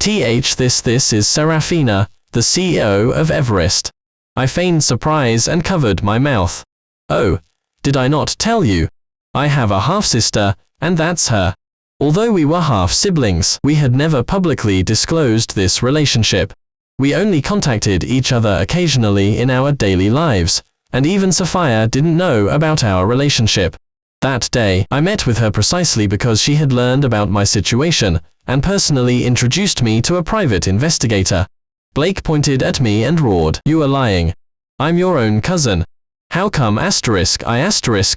This is Serafina, the CEO of Everest. I feigned surprise and covered my mouth. Oh, did I not tell you? I have a half-sister, and that's her. Although we were half-siblings, we had never publicly disclosed this relationship. We only contacted each other occasionally in our daily lives, and even Sophia didn't know about our relationship. That day, I met with her precisely because she had learned about my situation, and personally introduced me to a private investigator. Blake pointed at me and roared, "You are lying. I'm your own cousin. How come I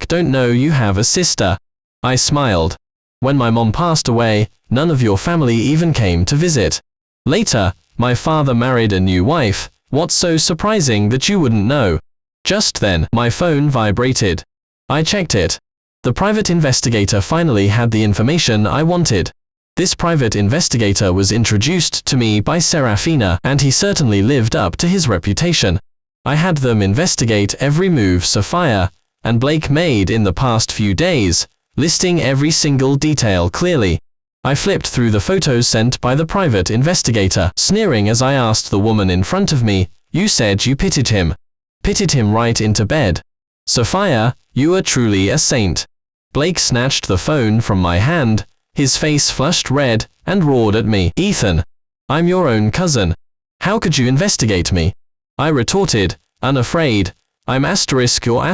don't know you have a sister?" I smiled. When my mom passed away, none of your family even came to visit. Later, my father married a new wife. What's so surprising that you wouldn't know? Just then, my phone vibrated. I checked it. The private investigator finally had the information I wanted. This private investigator was introduced to me by Serafina, and he certainly lived up to his reputation. I had them investigate every move Sophia and Blake made in the past few days, listing every single detail clearly. I flipped through the photos sent by the private investigator, sneering as I asked the woman in front of me, "You said you pitied him. Pitied him right into bed. Sophia, you are truly a saint." Blake snatched the phone from my hand, his face flushed red, and roared at me, "Ethan, I'm your own cousin. How could you investigate me?" I retorted, unafraid, "I'm your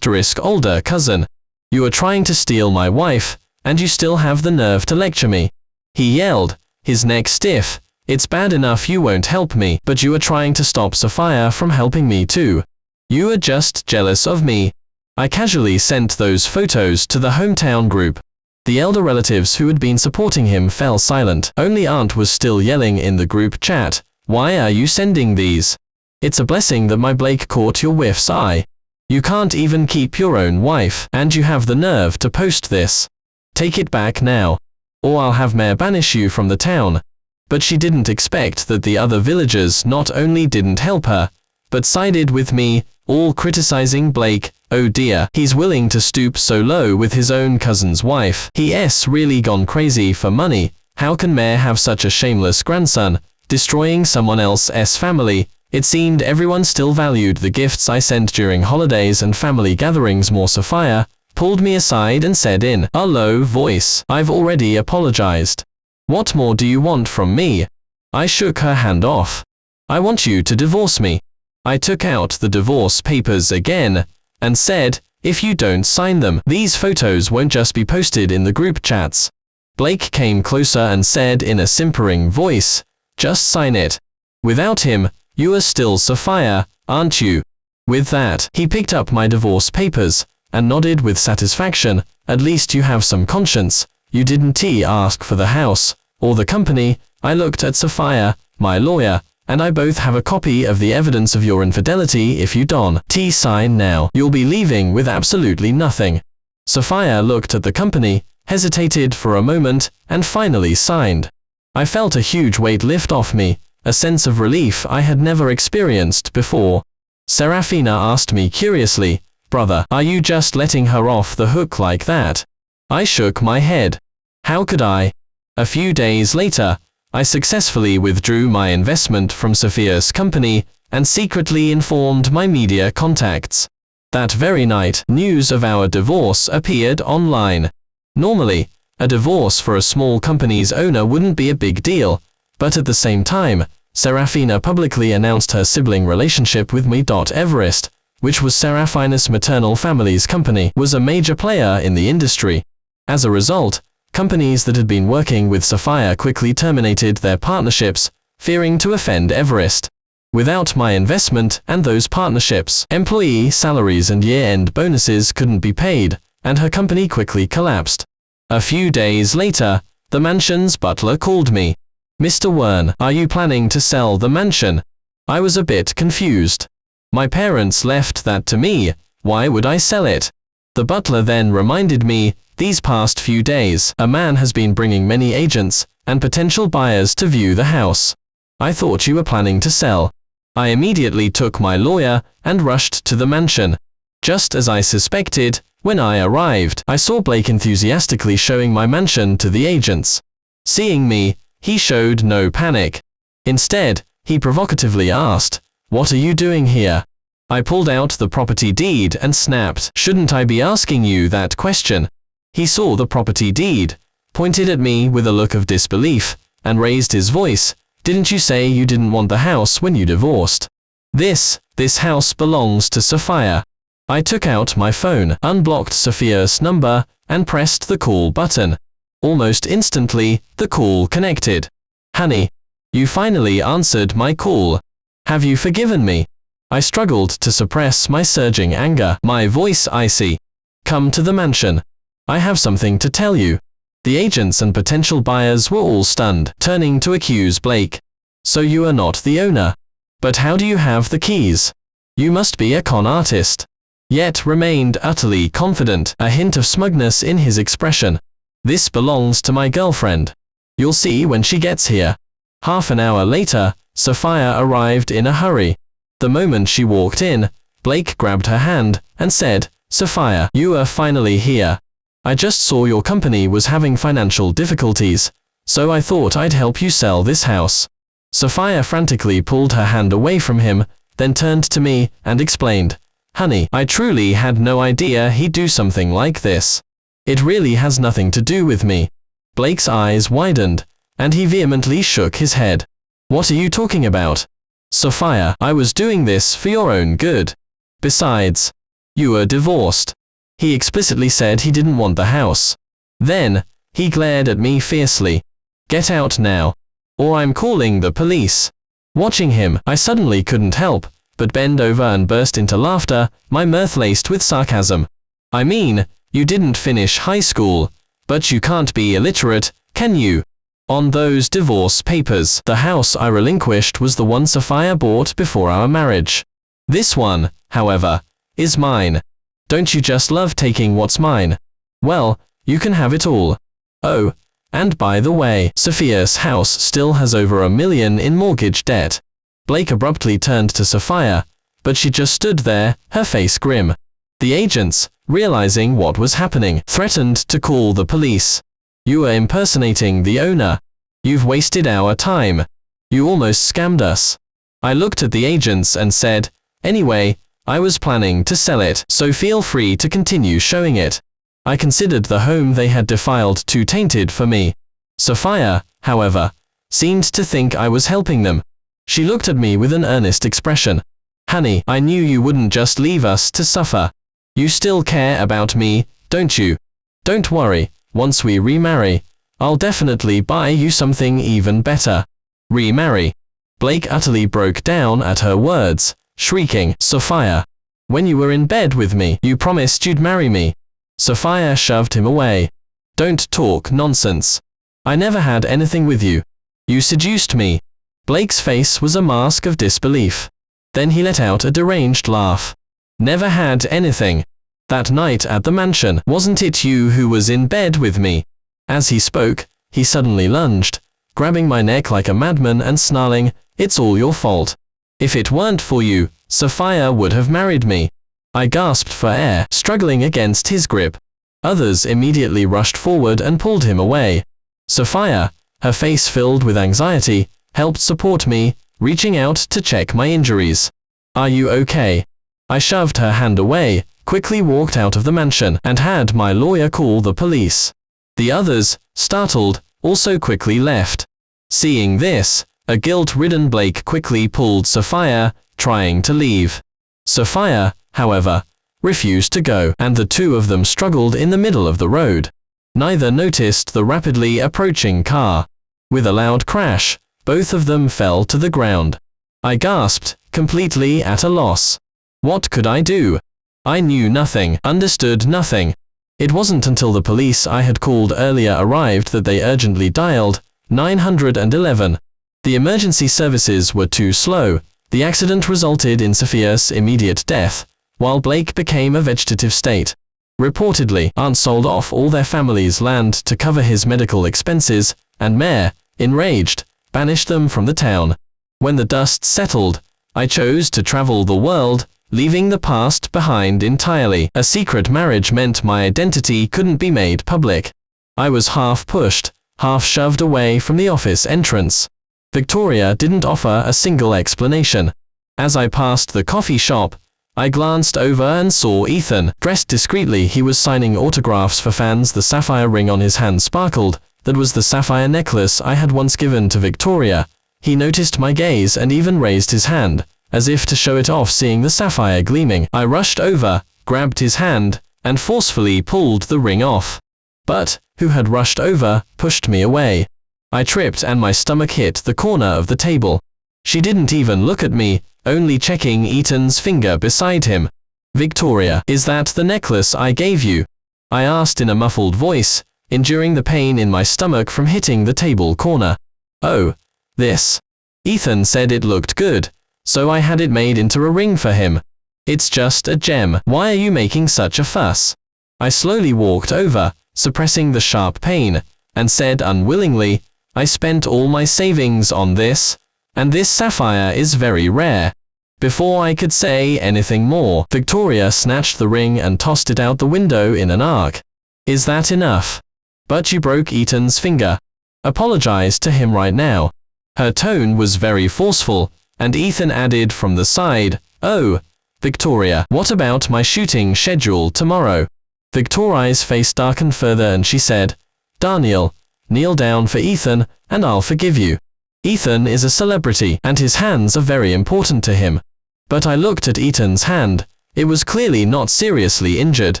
older cousin. You are trying to steal my wife, and you still have the nerve to lecture me." He yelled, his neck stiff, "It's bad enough you won't help me, but you are trying to stop Sophia from helping me too. You are just jealous of me." I casually sent those photos to the hometown group. The elder relatives who had been supporting him fell silent. Only Aunt was still yelling in the group chat, "Why are you sending these? It's a blessing that my Blake caught your wife's eye. You can't even keep your own wife, and you have the nerve to post this. Take it back now, or I'll have Mayor banish you from the town." But she didn't expect that the other villagers not only didn't help her, but sided with me, all criticizing Blake. "Oh dear, he's willing to stoop so low with his own cousin's wife. He's really gone crazy for money. How can Mayor have such a shameless grandson, destroying someone else's family?" It seemed everyone still valued the gifts I sent during holidays and family gatherings more. Sophia pulled me aside and said in a low voice, "I've already apologized. What more do you want from me?" I shook her hand off. "I want you to divorce me." I took out the divorce papers again, and said, "If you don't sign them, these photos won't just be posted in the group chats." Blake came closer and said in a simpering voice, "Just sign it. Without him, you are still Sophia, aren't you?" With that, he picked up my divorce papers, and nodded with satisfaction. "At least you have some conscience. You didn't ask for the house, or the company." I looked at Sophia, "My lawyer and I both have a copy of the evidence of your infidelity. If you don't sign now, you'll be leaving with absolutely nothing." Sophia looked at the company, hesitated for a moment, and finally signed. I felt a huge weight lift off me, a sense of relief I had never experienced before. Serafina asked me curiously, "Brother, are you just letting her off the hook like that?" I shook my head. How could I? A few days later, I successfully withdrew my investment from Sophia's company, and secretly informed my media contacts. That very night, news of our divorce appeared online. Normally, a divorce for a small company's owner wouldn't be a big deal, but at the same time, Serafina publicly announced her sibling relationship with me. Everest, which was Serafina's maternal family's company, was a major player in the industry. As a result, companies that had been working with Sophia quickly terminated their partnerships, fearing to offend Everest. Without my investment and those partnerships, employee salaries and year-end bonuses couldn't be paid, and her company quickly collapsed. A few days later, the mansion's butler called me. "Mr. Wern, are you planning to sell the mansion?" I was a bit confused. My parents left that to me. Why would I sell it? The butler then reminded me, "These past few days, a man has been bringing many agents and potential buyers to view the house. I thought you were planning to sell." I immediately took my lawyer and rushed to the mansion. Just as I suspected, when I arrived, I saw Blake enthusiastically showing my mansion to the agents. Seeing me, he showed no panic. Instead, he provocatively asked, "What are you doing here?" I pulled out the property deed and snapped, "Shouldn't I be asking you that question?" He saw the property deed, pointed at me with a look of disbelief, and raised his voice, "Didn't you say you didn't want the house when you divorced? This house belongs to Sophia." I took out my phone, unblocked Sophia's number, and pressed the call button. Almost instantly, the call connected. "Honey, you finally answered my call. Have you forgiven me?" I struggled to suppress my surging anger, my voice icy. "Come to the mansion. I have something to tell you." The agents and potential buyers were all stunned, turning to accuse Blake. "So you are not the owner? But how do you have the keys? You must be a con artist." Yet remained utterly confident, a hint of smugness in his expression. "This belongs to my girlfriend. You'll see when she gets here." Half an hour later, Sophia arrived in a hurry. The moment she walked in, Blake grabbed her hand and said, "Sophia, you are finally here. I just saw your company was having financial difficulties, so I thought I'd help you sell this house." Sophia frantically pulled her hand away from him, then turned to me and explained, "Honey, I truly had no idea he'd do something like this. It really has nothing to do with me." Blake's eyes widened, and he vehemently shook his head. "What are you talking about? Sophia, I was doing this for your own good. Besides, you were divorced." He explicitly said he didn't want the house. Then, he glared at me fiercely. "Get out now, or I'm calling the police." Watching him, I suddenly couldn't help but bend over and burst into laughter, my mirth laced with sarcasm. "I mean, you didn't finish high school, but you can't be illiterate, can you? On those divorce papers, the house I relinquished was the one Sophia bought before our marriage. This one, however, is mine. Don't you just love taking what's mine? Well, you can have it all. Oh, and by the way, Sophia's house still has over $1 million in mortgage debt." Blake abruptly turned to Sophia, but she just stood there, her face grim. The agents, realizing what was happening, threatened to call the police. "You are impersonating the owner. You've wasted our time. You almost scammed us." I looked at the agents and said, "Anyway, I was planning to sell it, so feel free to continue showing it." I considered the home they had defiled too tainted for me. Sophia, however, seemed to think I was helping them. She looked at me with an earnest expression. "Honey, I knew you wouldn't just leave us to suffer. You still care about me, don't you? Don't worry, once we remarry, I'll definitely buy you something even better." "Remarry?" Blake utterly broke down at her words, shrieking, "Sophia, when you were in bed with me, you promised you'd marry me." Sophia shoved him away. "Don't talk nonsense. I never had anything with you. You seduced me." Blake's face was a mask of disbelief. Then he let out a deranged laugh. "Never had anything? That night at the mansion, wasn't it you who was in bed with me?" As he spoke, he suddenly lunged, grabbing my neck like a madman and snarling, "It's all your fault. If it weren't for you, Sophia would have married me." I gasped for air, struggling against his grip. Others immediately rushed forward and pulled him away. Sophia, her face filled with anxiety, helped support me, reaching out to check my injuries. "Are you okay?" I shoved her hand away, quickly walked out of the mansion, and had my lawyer call the police. The others, startled, also quickly left. Seeing this, a guilt-ridden Blake quickly pulled Sophia, trying to leave. Sophia, however, refused to go, and the two of them struggled in the middle of the road. Neither noticed the rapidly approaching car. With a loud crash, both of them fell to the ground. I gasped, completely at a loss. What could I do? I knew nothing, understood nothing. It wasn't until the police I had called earlier arrived that they urgently dialed 911. The emergency services were too slow. The accident resulted in Sophia's immediate death, while Blake became a vegetative state. Reportedly, Aunt sold off all their family's land to cover his medical expenses, and Mayor, enraged, banished them from the town. When the dust settled, I chose to travel the world, leaving the past behind entirely. A secret marriage meant my identity couldn't be made public. I was half pushed, half shoved away from the office entrance. Victoria didn't offer a single explanation. As I passed the coffee shop, I glanced over and saw Ethan. Dressed discreetly, he was signing autographs for fans. The sapphire ring on his hand sparkled. That was the sapphire necklace I had once given to Victoria. He noticed my gaze and even raised his hand, as if to show it off. Seeing the sapphire gleaming, I rushed over, grabbed his hand, and forcefully pulled the ring off. But, who had rushed over, pushed me away. I tripped and my stomach hit the corner of the table. She didn't even look at me, only checking Ethan's finger beside him. Victoria, is that the necklace I gave you? I asked in a muffled voice, enduring the pain in my stomach from hitting the table corner. Oh, this. Ethan said it looked good, so I had it made into a ring for him. It's just a gem. Why are you making such a fuss? I slowly walked over, suppressing the sharp pain, and said unwillingly, I spent all my savings on this, and this sapphire is very rare. Before I could say anything more, Victoria snatched the ring and tossed it out the window in an arc. Is that enough? But you broke Ethan's finger. Apologize to him right now. Her tone was very forceful, and Ethan added from the side, oh, Victoria, what about my shooting schedule tomorrow? Victoria's face darkened further and she said, Daniel, kneel down for Ethan, and I'll forgive you. Ethan is a celebrity, and his hands are very important to him. But I looked at Ethan's hand. It was clearly not seriously injured.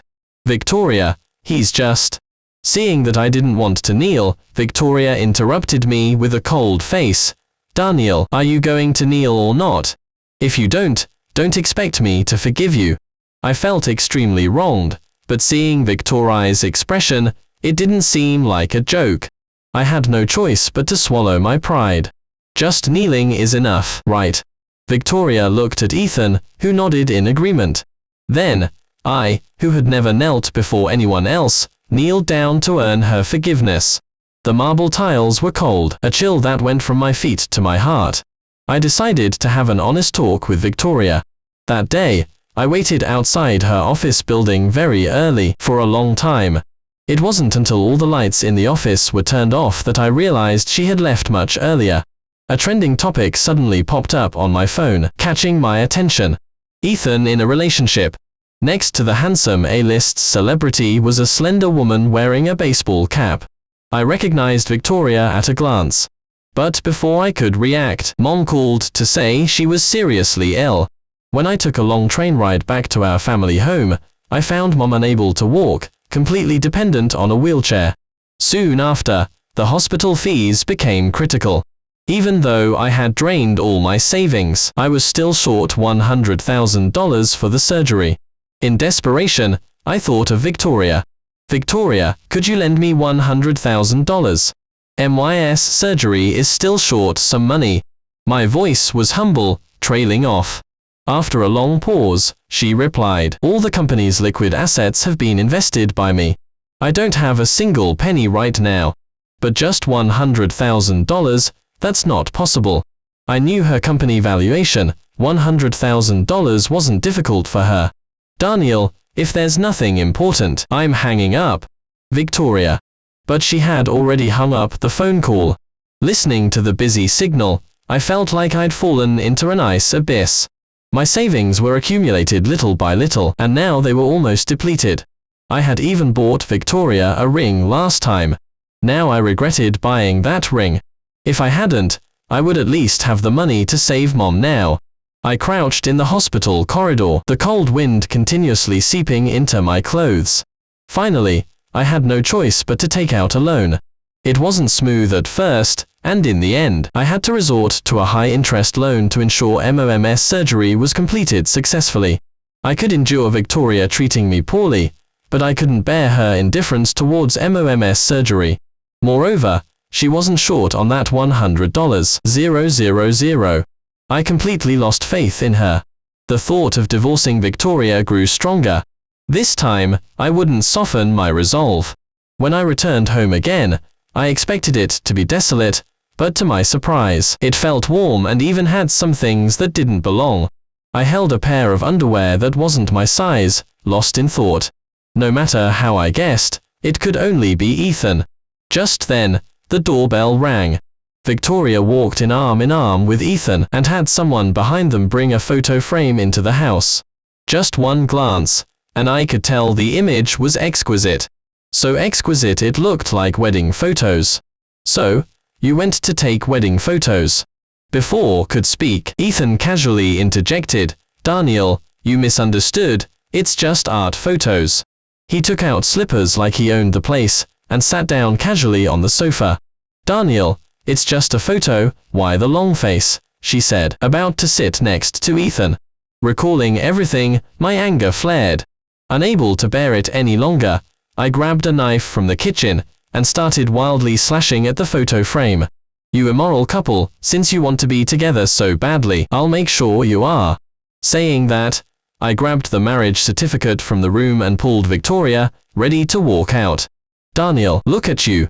Victoria, he's just... Seeing that I didn't want to kneel, Victoria interrupted me with a cold face. Daniel, are you going to kneel or not? If you don't expect me to forgive you. I felt extremely wronged, but seeing Victoria's expression, it didn't seem like a joke. I had no choice but to swallow my pride. Just kneeling is enough, right? Victoria looked at Ethan, who nodded in agreement. Then, I, who had never knelt before anyone else, kneeled down to earn her forgiveness. The marble tiles were cold, a chill that went from my feet to my heart. I decided to have an honest talk with Victoria. That day, I waited outside her office building very early, for a long time. It wasn't until all the lights in the office were turned off that I realized she had left much earlier. A trending topic suddenly popped up on my phone, catching my attention. Ethan in a relationship. Next to the handsome A-list celebrity was a slender woman wearing a baseball cap. I recognized Victoria at a glance. But before I could react, Mom called to say she was seriously ill. When I took a long train ride back to our family home, I found Mom unable to walk, completely dependent on a wheelchair. Soon after, the hospital fees became critical. Even though I had drained all my savings, I was still short $100,000 for the surgery. In desperation, I thought of Victoria. Victoria, could you lend me $100,000? MYS surgery is still short some money. My voice was humble, trailing off. After a long pause, she replied, all the company's liquid assets have been invested by me. I don't have a single penny right now. But just $100,000, that's not possible. I knew her company valuation. $100,000 wasn't difficult for her. Daniel, if there's nothing important, I'm hanging up. Victoria. But she had already hung up the phone call. Listening to the busy signal, I felt like I'd fallen into an ice abyss. My savings were accumulated little by little, and now they were almost depleted. I had even bought Victoria a ring last time. Now I regretted buying that ring. If I hadn't, I would at least have the money to save Mom now. I crouched in the hospital corridor, the cold wind continuously seeping into my clothes. Finally, I had no choice but to take out a loan. It wasn't smooth at first, and in the end, I had to resort to a high-interest loan to ensure MOMS surgery was completed successfully. I could endure Victoria treating me poorly, but I couldn't bear her indifference towards MOMS surgery. Moreover, she wasn't short on that $100,000. I completely lost faith in her. The thought of divorcing Victoria grew stronger. This time, I wouldn't soften my resolve. When I returned home again, I expected it to be desolate, but to my surprise, it felt warm and even had some things that didn't belong. I held a pair of underwear that wasn't my size, lost in thought. No matter how I guessed, it could only be Ethan. Just then, the doorbell rang. Victoria walked in arm with Ethan and had someone behind them bring a photo frame into the house. Just one glance, and I could tell the image was exquisite. So exquisite it looked like wedding photos. So, you went to take wedding photos? Before could speak, Ethan casually interjected, Daniel, you misunderstood, it's just art photos. He took out slippers like he owned the place, and sat down casually on the sofa. Daniel, it's just a photo, why the long face, she said, about to sit next to Ethan. Recalling everything, my anger flared. Unable to bear it any longer, I grabbed a knife from the kitchen, and started wildly slashing at the photo frame. You immoral couple, since you want to be together so badly, I'll make sure you are. Saying that, I grabbed the marriage certificate from the room and pulled Victoria, ready to walk out. Daniel, look at you.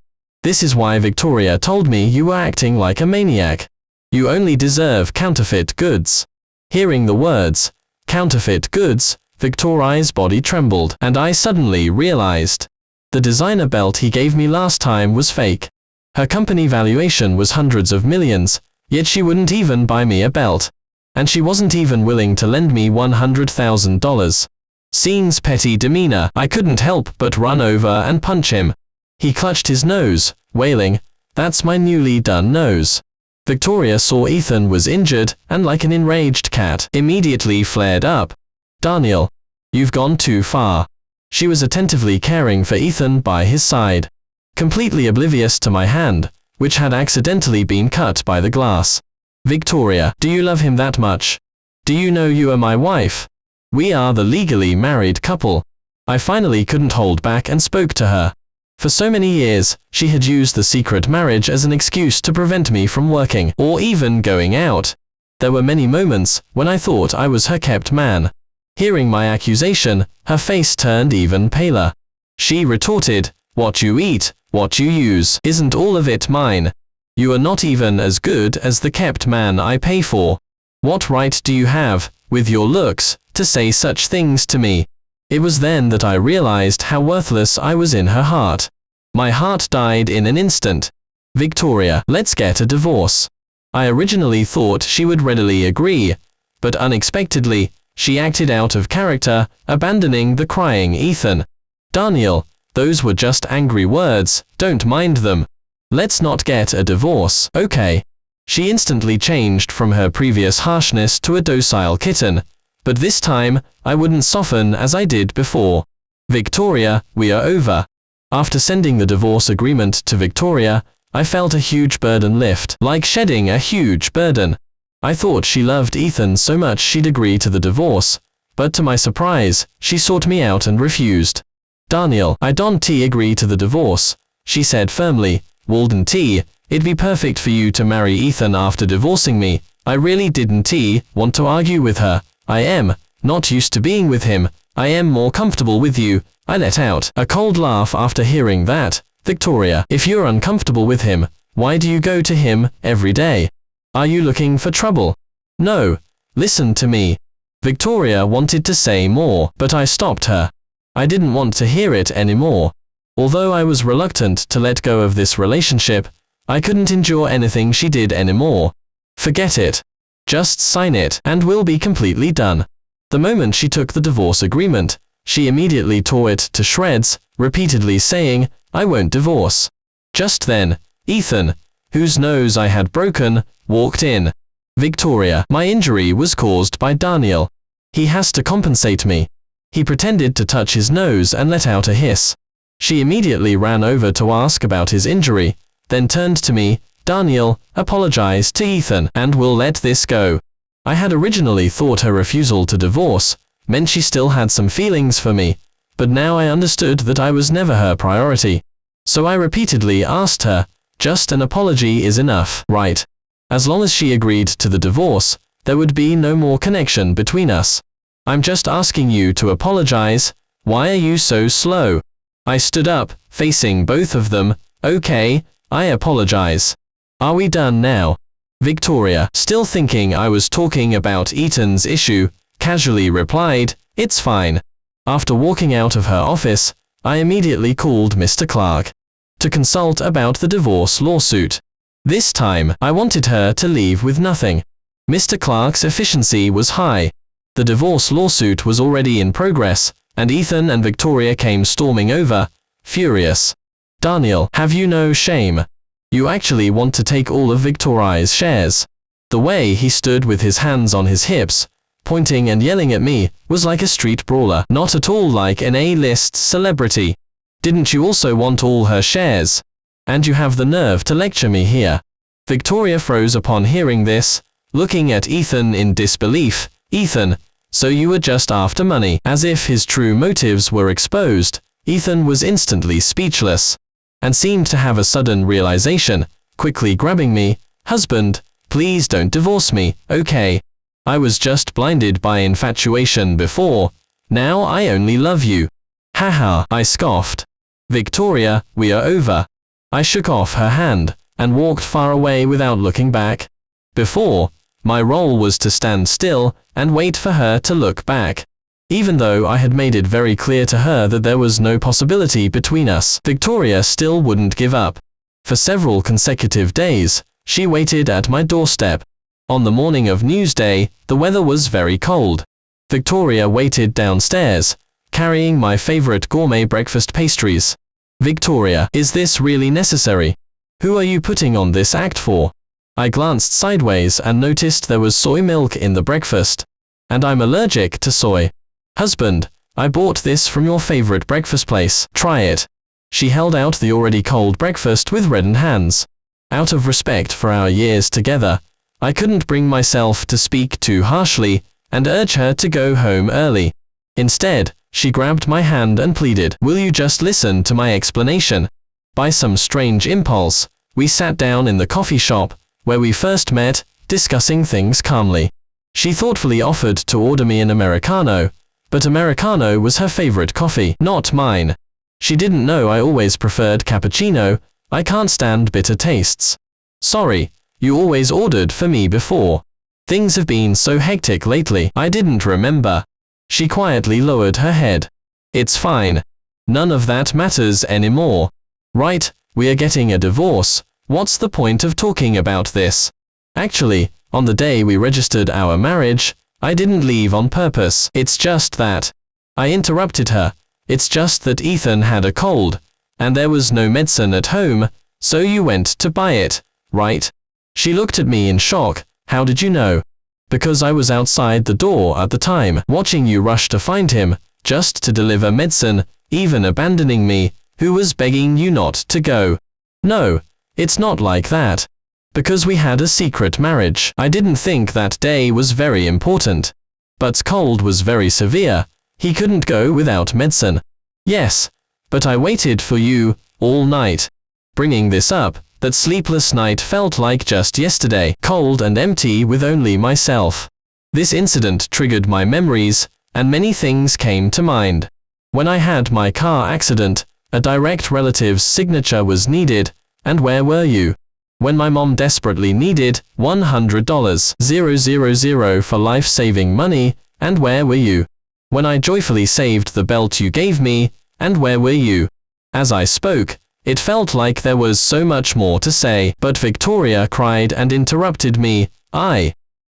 This is why Victoria told me you were acting like a maniac. You only deserve counterfeit goods. Hearing the words, counterfeit goods, Victoria's body trembled, and I suddenly realized. The designer belt he gave me last time was fake. Her company valuation was hundreds of millions, yet she wouldn't even buy me a belt. And she wasn't even willing to lend me $100,000. Seeing's petty demeanor, I couldn't help but run over and punch him. He clutched his nose, wailing, that's my newly done nose. Victoria saw Ethan was injured, and like an enraged cat, immediately flared up. Daniel, you've gone too far. She was attentively caring for Ethan by his side, completely oblivious to my hand, which had accidentally been cut by the glass. Victoria, do you love him that much? Do you know you are my wife? We are the legally married couple. I finally couldn't hold back and spoke to her. For so many years, she had used the secret marriage as an excuse to prevent me from working, or even going out. There were many moments when I thought I was her kept man. Hearing my accusation, her face turned even paler. She retorted, what you eat, what you use, isn't all of it mine? You are not even as good as the kept man I pay for. What right do you have, with your looks, to say such things to me? It was then that I realized how worthless I was in her heart. My heart died in an instant. Victoria, let's get a divorce. I originally thought she would readily agree, but unexpectedly, she acted out of character, abandoning the crying Ethan. Daniel, those were just angry words, don't mind them. Let's not get a divorce, okay? She instantly changed from her previous harshness to a docile kitten, but this time, I wouldn't soften as I did before. Victoria, we are over. After sending the divorce agreement to Victoria, I felt a huge burden lift, like shedding a huge burden. I thought she loved Ethan so much she'd agree to the divorce, but to my surprise, she sought me out and refused. Daniel, I don't agree to the divorce, she said firmly. Walden it'd be perfect for you to marry Ethan after divorcing me. I really didn't want to argue with her. I am not used to being with him. I am more comfortable with you. I let out a cold laugh after hearing that. Victoria, if you're uncomfortable with him, why do you go to him every day? Are you looking for trouble? No. Listen to me. Victoria wanted to say more, but I stopped her. I didn't want to hear it anymore. Although I was reluctant to let go of this relationship, I couldn't endure anything she did anymore. Forget it. Just sign it, and we'll be completely done. The moment she took the divorce agreement, she immediately tore it to shreds, repeatedly saying, I won't divorce. Just then, Ethan, whose nose I had broken, walked in. Victoria, my injury was caused by Daniel. He has to compensate me. He pretended to touch his nose and let out a hiss. She immediately ran over to ask about his injury, then turned to me, Daniel, apologize to Ethan, and we'll let this go. I had originally thought her refusal to divorce meant she still had some feelings for me, but now I understood that I was never her priority. So I repeatedly asked her, just an apology is enough, right? As long as she agreed to the divorce, there would be no more connection between us. I'm just asking you to apologize. Why are you so slow? I stood up, facing both of them. Okay, I apologize. Are we done now? Victoria, still thinking I was talking about Ethan's issue, casually replied, it's fine. After walking out of her office, I immediately called Mr. Clark to consult about the divorce lawsuit. This time, I wanted her to leave with nothing. Mr. Clark's efficiency was high. The divorce lawsuit was already in progress, and Ethan and Victoria came storming over, furious. Daniel, have you no shame? You actually want to take all of Victoria's shares. The way he stood with his hands on his hips, pointing and yelling at me, was like a street brawler, not at all like an A-list celebrity. Didn't you also want all her shares? And you have the nerve to lecture me here. Victoria froze upon hearing this, looking at Ethan in disbelief. Ethan, so you were just after money? As if his true motives were exposed, Ethan was instantly speechless, and seemed to have a sudden realization, quickly grabbing me. Husband, please don't divorce me, okay? I was just blinded by infatuation before. Now I only love you. Haha, I scoffed. Victoria, we are over. I shook off her hand, and walked far away without looking back. Before, my role was to stand still, and wait for her to look back. Even though I had made it very clear to her that there was no possibility between us, Victoria still wouldn't give up. For several consecutive days, she waited at my doorstep. On the morning of Newsday, the weather was very cold. Victoria waited downstairs, carrying my favorite gourmet breakfast pastries. Victoria, is this really necessary? Who are you putting on this act for? I glanced sideways and noticed there was soy milk in the breakfast. And I'm allergic to soy. Husband, I bought this from your favorite breakfast place. Try it. She held out the already cold breakfast with reddened hands. Out of respect for our years together, I couldn't bring myself to speak too harshly and urge her to go home early. Instead, she grabbed my hand and pleaded, will you just listen to my explanation? By some strange impulse, we sat down in the coffee shop, where we first met, discussing things calmly. She thoughtfully offered to order me an Americano, but Americano was her favorite coffee, not mine. She didn't know I always preferred cappuccino. I can't stand bitter tastes. Sorry, you always ordered for me before. Things have been so hectic lately, I didn't remember. She quietly lowered her head. It's fine. None of that matters anymore. Right, we are getting a divorce. What's the point of talking about this? Actually, on the day we registered our marriage, I didn't leave on purpose. It's just that. I interrupted her. It's just that Ethan had a cold, and there was no medicine at home, so you went to buy it, right? She looked at me in shock. How did you know? Because I was outside the door at the time, watching you rush to find him, just to deliver medicine, even abandoning me, who was begging you not to go. No, it's not like that. Because we had a secret marriage. I didn't think that day was very important. But's cold was very severe. He couldn't go without medicine. Yes, but I waited for you, all night. Bringing this up, that sleepless night felt like just yesterday, cold and empty with only myself. This incident triggered my memories, and many things came to mind. When I had my car accident, a direct relative's signature was needed, and where were you? When my mom desperately needed $100,000 for life-saving money, and where were you? When I joyfully saved the belt you gave me, and where were you? As I spoke, it felt like there was so much more to say, but Victoria cried and interrupted me.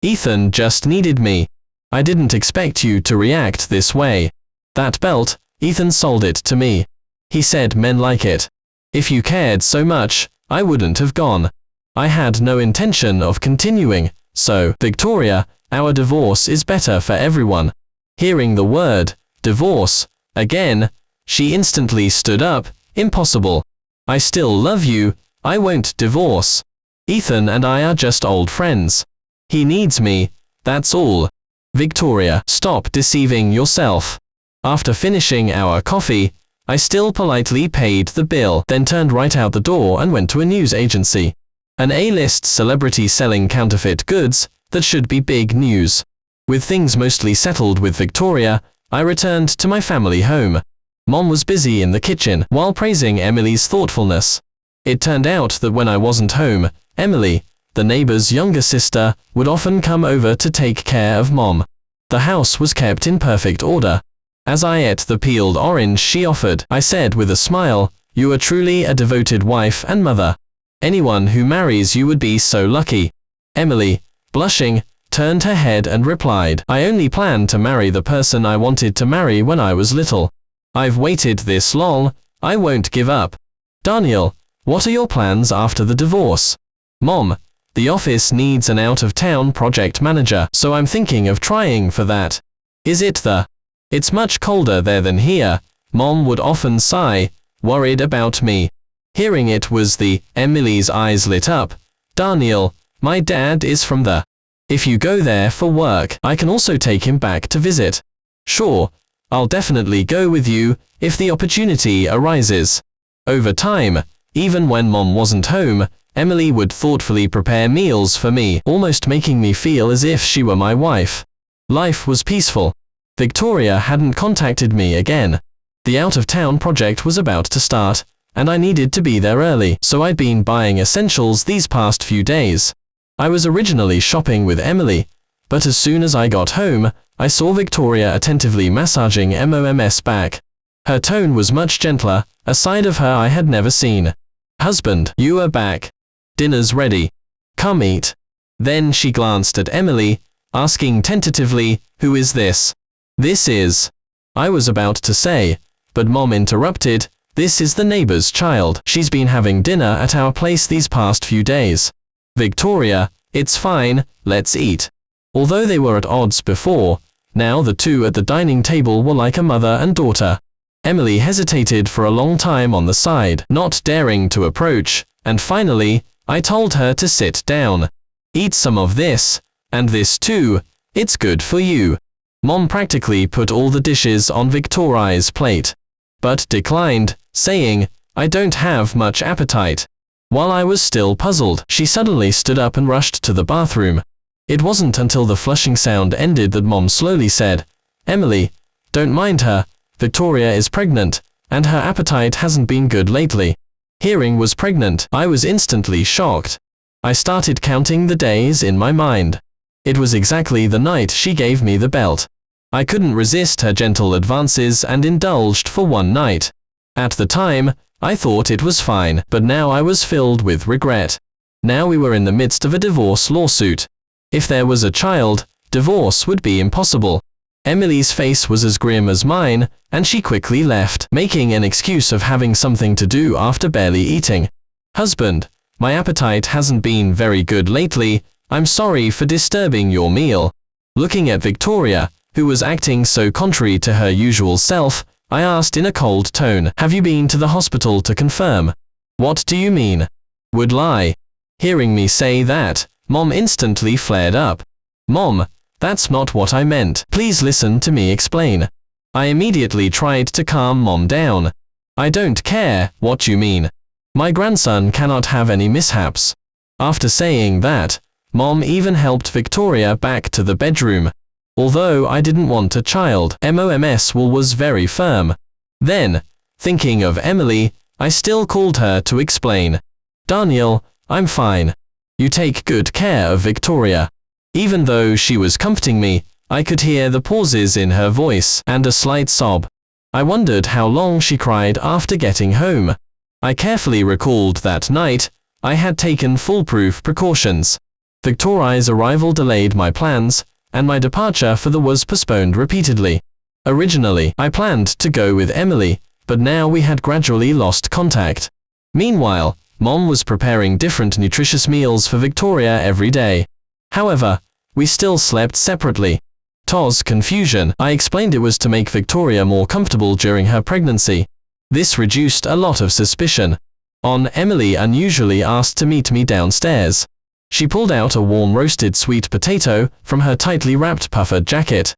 Ethan just needed me. I didn't expect you to react this way. That belt, Ethan sold it to me. He said men like it. If you cared so much, I wouldn't have gone. I had no intention of continuing, so, Victoria, our divorce is better for everyone. Hearing the word, divorce, again, she instantly stood up. Impossible. I still love you. I won't divorce. Ethan and I are just old friends. He needs me, that's all. Victoria, stop deceiving yourself. After finishing our coffee, I still politely paid the bill, then turned right out the door and went to a news agency. An A-list celebrity selling counterfeit goods, that should be big news. With things mostly settled with Victoria, I returned to my family home. Mom was busy in the kitchen, while praising Emily's thoughtfulness. It turned out that when I wasn't home, Emily, the neighbor's younger sister, would often come over to take care of Mom. The house was kept in perfect order. As I ate the peeled orange she offered, I said with a smile, you are truly a devoted wife and mother. Anyone who marries you would be so lucky. Emily, blushing, turned her head and replied, I only planned to marry the person I wanted to marry when I was little. I've waited this long, I won't give up. Daniel, what are your plans after the divorce? Mom, the office needs an out-of-town project manager, so I'm thinking of trying for that. Is it the? It's much colder there than here, Mom would often sigh, worried about me. Hearing it was the, Emily's eyes lit up. Daniel, my dad is from the. If you go there for work, I can also take him back to visit. Sure, I'll definitely go with you, if the opportunity arises. Over time, even when Mom wasn't home, Emily would thoughtfully prepare meals for me, almost making me feel as if she were my wife. Life was peaceful. Victoria hadn't contacted me again. The out-of-town project was about to start, and I needed to be there early, so I'd been buying essentials these past few days. I was originally shopping with Emily, but as soon as I got home, I saw Victoria attentively massaging Mom's back. Her tone was much gentler, a side of her I had never seen. Husband, you are back. Dinner's ready. Come eat. Then she glanced at Emily, asking tentatively, who is this? This is. I was about to say, but Mom interrupted, this is the neighbor's child. She's been having dinner at our place these past few days. Victoria, it's fine, let's eat. Although they were at odds before, now the two at the dining table were like a mother and daughter. Emily hesitated for a long time on the side, not daring to approach, and finally, I told her to sit down. Eat some of this, and this too, it's good for you. Mom practically put all the dishes on Victoria's plate, but declined, saying, I don't have much appetite. While I was still puzzled, she suddenly stood up and rushed to the bathroom. It wasn't until the flushing sound ended that Mom slowly said, Emily, don't mind her, Victoria is pregnant, and her appetite hasn't been good lately. Hearing was pregnant, I was instantly shocked. I started counting the days in my mind. It was exactly the night she gave me the belt. I couldn't resist her gentle advances and indulged for one night. At the time, I thought it was fine, but now I was filled with regret. Now we were in the midst of a divorce lawsuit. If there was a child, divorce would be impossible. Emily's face was as grim as mine, and she quickly left, making an excuse of having something to do after barely eating. Husband, my appetite hasn't been very good lately, I'm sorry for disturbing your meal. Looking at Victoria, who was acting so contrary to her usual self, I asked in a cold tone, have you been to the hospital to confirm? What do you mean? Would lie. Hearing me say that, Mom instantly flared up. Mom, that's not what I meant. Please listen to me explain. I immediately tried to calm Mom down. I don't care what you mean. My grandson cannot have any mishaps. After saying that, Mom even helped Victoria back to the bedroom. Although I didn't want a child, Mom's will was very firm. Then, thinking of Emily, I still called her to explain. Daniel, I'm fine. You take good care of Victoria. Even though she was comforting me, I could hear the pauses in her voice and a slight sob. I wondered how long she cried after getting home. I carefully recalled that night, I had taken foolproof precautions. Victoria's arrival delayed my plans, and my departure for the was postponed repeatedly. Originally, I planned to go with Emily, but now we had gradually lost contact. Meanwhile, Mom was preparing different nutritious meals for Victoria every day. However, we still slept separately. To confusion, I explained it was to make Victoria more comfortable during her pregnancy. This reduced a lot of suspicion. Emily unusually asked to meet me downstairs. She pulled out a warm roasted sweet potato from her tightly wrapped puffer jacket.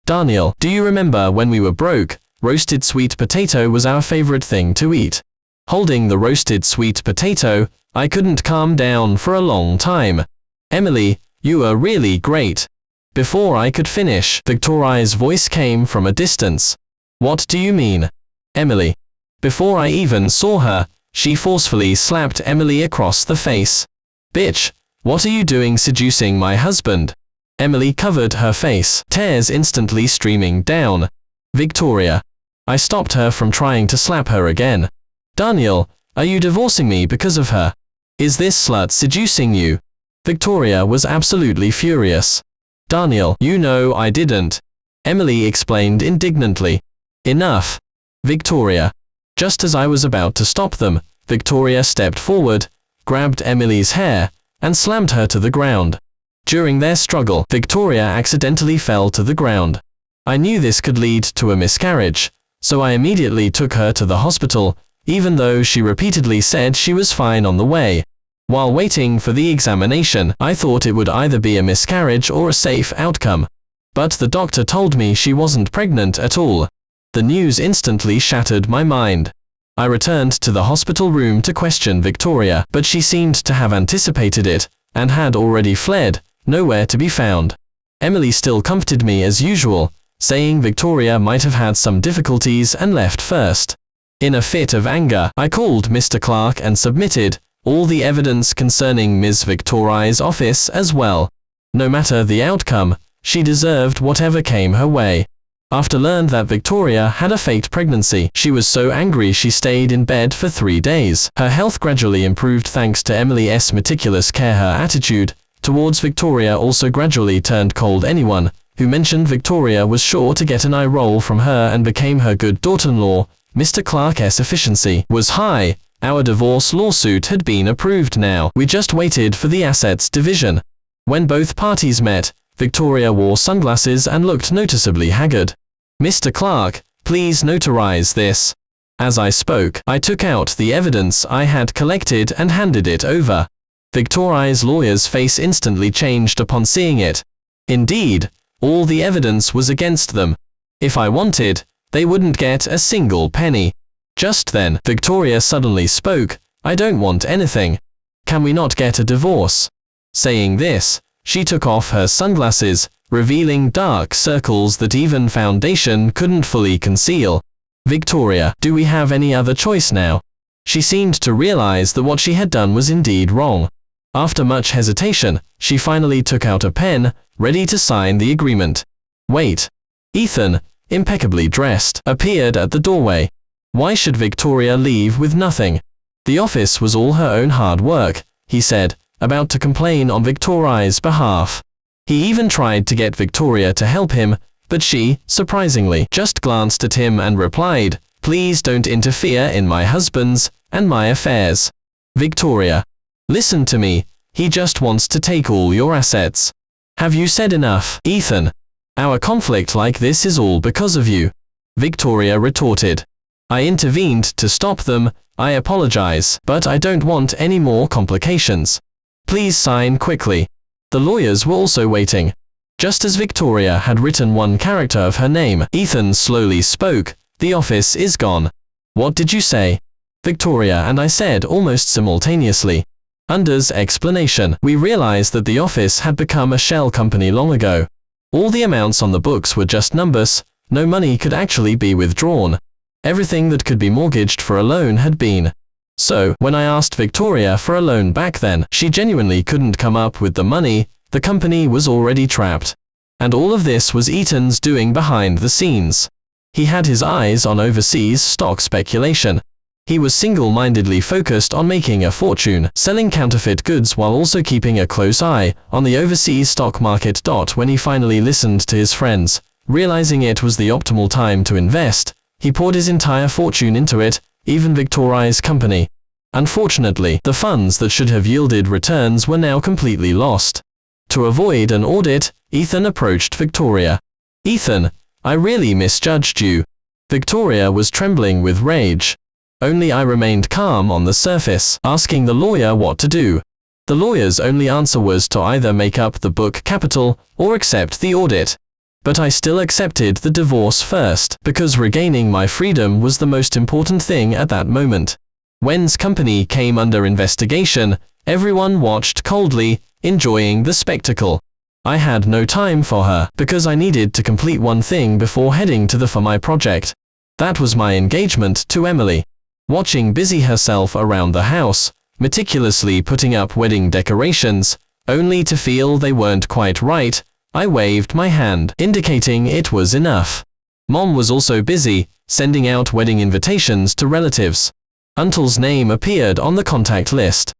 Daniel, do you remember when we were broke, roasted sweet potato was our favorite thing to eat? Holding the roasted sweet potato, I couldn't calm down for a long time. Emily, you are really great. Before I could finish, Victoria's voice came from a distance. What do you mean? Emily. Before I even saw her, she forcefully slapped Emily across the face. Bitch, what are you doing seducing my husband? Emily covered her face, tears instantly streaming down. Victoria. I stopped her from trying to slap her again. Daniel, are you divorcing me because of her? Is this slut seducing you? Victoria was absolutely furious. Daniel, you know I didn't. Emily explained indignantly. Enough. Victoria. Just as I was about to stop them, Victoria stepped forward, grabbed Emily's hair, and slammed her to the ground. During their struggle, Victoria accidentally fell to the ground. I knew this could lead to a miscarriage, so I immediately took her to the hospital, even though she repeatedly said she was fine on the way. While waiting for the examination, I thought it would either be a miscarriage or a safe outcome. But the doctor told me she wasn't pregnant at all. The news instantly shattered my mind. I returned to the hospital room to question Victoria, but she seemed to have anticipated it, and had already fled, nowhere to be found. Emily still comforted me as usual, saying Victoria might have had some difficulties and left first. In a fit of anger, I called Mr. Clark and submitted all the evidence concerning Ms. Victoria's office as well. No matter the outcome, she deserved whatever came her way. After learned that Victoria had a faked pregnancy, she was so angry she stayed in bed for 3 days. Her health gradually improved thanks to Emily's meticulous care. Her attitude towards Victoria also gradually turned cold. Anyone who mentioned Victoria was sure to get an eye roll from her and became her good daughter-in-law. Mr. Clark's efficiency was high. Our divorce lawsuit had been approved now. We just waited for the assets division. When both parties met, Victoria wore sunglasses and looked noticeably haggard. Mr. Clark, please notarize this. As I spoke, I took out the evidence I had collected and handed it over. Victoria's lawyer's face instantly changed upon seeing it. Indeed, all the evidence was against them. If I wanted, they wouldn't get a single penny. Just then, Victoria suddenly spoke, I don't want anything. Can we not get a divorce? Saying this, she took off her sunglasses, revealing dark circles that even foundation couldn't fully conceal. Victoria, do we have any other choice now? She seemed to realize that what she had done was indeed wrong. After much hesitation, she finally took out a pen, ready to sign the agreement. Wait. Ethan, impeccably dressed, appeared at the doorway. Why should Victoria leave with nothing? The office was all her own hard work, he said, about to complain on Victoria's behalf. He even tried to get Victoria to help him, but she, surprisingly, just glanced at him and replied, please don't interfere in my husband's and my affairs. Victoria, listen to me, he just wants to take all your assets. Have you said enough, Ethan? Our conflict like this is all because of you. Victoria retorted. I intervened to stop them. I apologize, but I don't want any more complications. Please sign quickly. The lawyers were also waiting. Just as Victoria had written one character of her name, Ethan slowly spoke, the office is gone. What did you say? Victoria and I said almost simultaneously. Under's explanation, we realized that the office had become a shell company long ago. All the amounts on the books were just numbers, no money could actually be withdrawn. Everything that could be mortgaged for a loan had been. So, when I asked Victoria for a loan back then, she genuinely couldn't come up with the money, the company was already trapped. And all of this was Ethan's doing behind the scenes. He had his eyes on overseas stock speculation. He was single-mindedly focused on making a fortune, selling counterfeit goods while also keeping a close eye on the overseas stock market. When he finally listened to his friends, realizing it was the optimal time to invest, he poured his entire fortune into it, even Victoria's company. Unfortunately, the funds that should have yielded returns were now completely lost. To avoid an audit, Ethan approached Victoria. Ethan, I really misjudged you. Victoria was trembling with rage. Only I remained calm on the surface, asking the lawyer what to do. The lawyer's only answer was to either make up the book capital or accept the audit. But I still accepted the divorce first, because regaining my freedom was the most important thing at that moment. When's company came under investigation, everyone watched coldly, enjoying the spectacle. I had no time for her, because I needed to complete one thing before heading to for my project. That was my engagement to Emily. Watching busy herself around the house, meticulously putting up wedding decorations, only to feel they weren't quite right, I waved my hand, indicating it was enough. Mom was also busy, sending out wedding invitations to relatives. Uncle's name appeared on the contact list.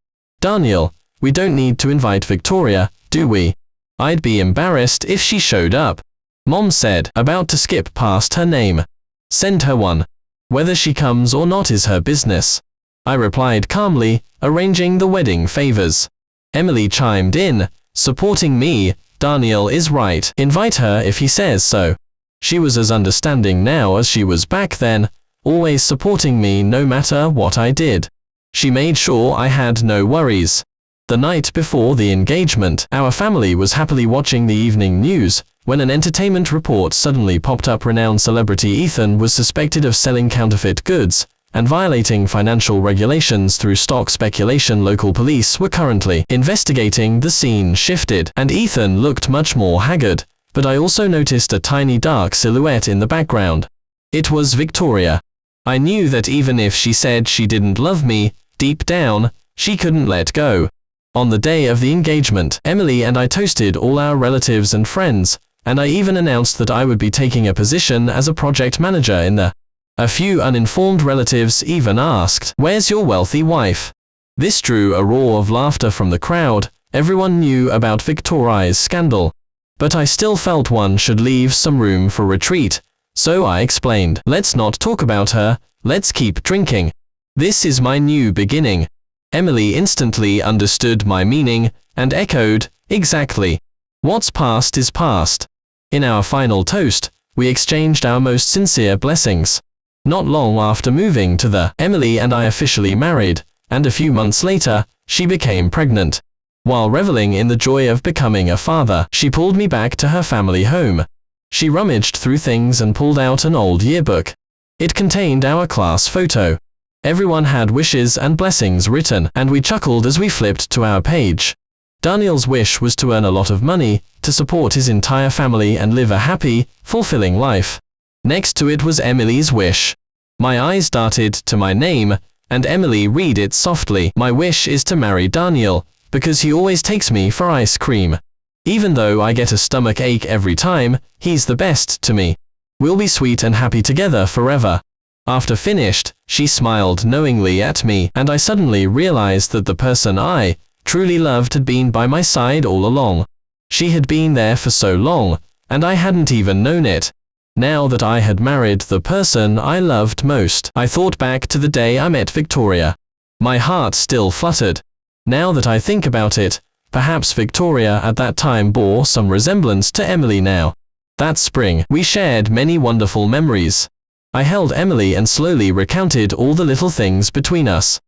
Daniel, we don't need to invite Victoria, do we? I'd be embarrassed if she showed up. Mom said, about to skip past her name. Send her one. Whether she comes or not is her business. I replied calmly, arranging the wedding favors. Emily chimed in, supporting me. Daniel is right. Invite her if he says so. She was as understanding now as she was back then, always supporting me no matter what I did. She made sure I had no worries. The night before the engagement, our family was happily watching the evening news, when an entertainment report suddenly popped up. Renowned celebrity Ethan was suspected of selling counterfeit goods and violating financial regulations through stock speculation. Local police were currently investigating. The scene shifted, and Ethan looked much more haggard, but I also noticed a tiny dark silhouette in the background. It was Victoria. I knew that even if she said she didn't love me, deep down, she couldn't let go. On the day of the engagement, Emily and I toasted all our relatives and friends, and I even announced that I would be taking a position as a project manager in the. A few uninformed relatives even asked, "Where's your wealthy wife?" This drew a roar of laughter from the crowd. Everyone knew about Victoria's scandal. But I still felt one should leave some room for retreat, so I explained, "Let's not talk about her, let's keep drinking. This is my new beginning." Emily instantly understood my meaning, and echoed, "Exactly. What's past is past." In our final toast, we exchanged our most sincere blessings. Not long after moving to the, Emily and I officially married, and a few months later, she became pregnant. While reveling in the joy of becoming a father, she pulled me back to her family home. She rummaged through things and pulled out an old yearbook. It contained our class photo. Everyone had wishes and blessings written, and we chuckled as we flipped to our page. Daniel's wish was to earn a lot of money, to support his entire family and live a happy, fulfilling life. Next to it was Emily's wish. My eyes darted to my name, and Emily read it softly. "My wish is to marry Daniel, because he always takes me for ice cream. Even though I get a stomach ache every time, he's the best to me. We'll be sweet and happy together forever." After finished, she smiled knowingly at me, and I suddenly realized that the person I truly loved had been by my side all along. She had been there for so long, and I hadn't even known it. Now that I had married the person I loved most, I thought back to the day I met Victoria. My heart still fluttered. Now that I think about it, perhaps Victoria at that time bore some resemblance to Emily now. That spring, we shared many wonderful memories. I held Emily and slowly recounted all the little things between us.